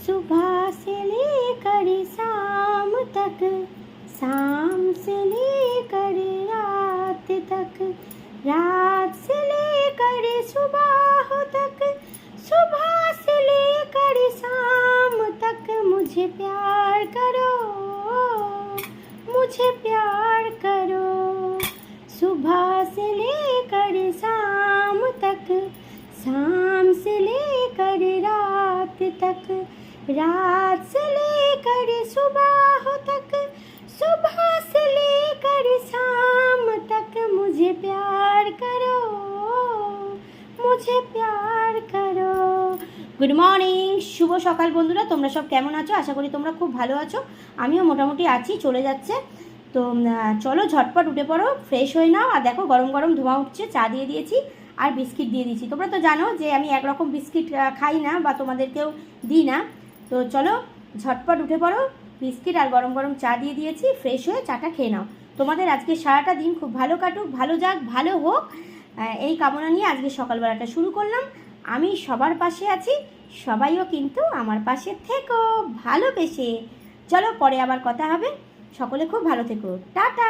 सुबह से लेकर शाम तक, शाम से लेकर रात तक, रात से लेकर सुबह तक, सुबह से लेकर शाम तक मुझे प्यार करो, मुझे प्यार करो। सुबह से लेकर शाम तक, शाम से लेकर रात तक, रात से लेकर सुबह तक, सुबह से लेकर शाम तक मुझे प्यार करो, मुझे प्यार करो। গুড মর্নিং, শুভ সকাল বন্ধুরা। তোমরা সব কেমন আছো? আশা করি তোমরা খুব ভালো আছো। আমিও মোটামুটি আছি, চলে যাচ্ছে। তো চলো ঝটপট উঠে পড়ো, ফ্রেশ হয়ে নাও। আর দেখো গরম গরম ধোঁয়া উঠছে, চা দিয়ে দিয়েছি আর বিস্কিট দিয়ে দিয়েছি। তোমরা তো জানো যে আমি একরকম বিস্কিট খাই না বা তোমাদেরকেও দিই না। তো চলো ঝটপট উঠে পড়ো, বিস্কিট আর গরম গরম চা দিয়ে দিয়েছি, ফ্রেশ হয়ে চাটা খেয়ে নাও। তোমাদের আজকে সারাটা দিন খুব ভালো কাটুক, ভালো যাক, ভালো হোক, এই কামনা নিয়ে আজকে সকালবেলাটা শুরু করলাম। আমি সবার পাশে আছি, সবাইও কিন্তু আমার পাশে থেকো ভালোবেসে। চলো পরে আবার কথা হবে। সকলে খুব ভালো থেকো, টাটা।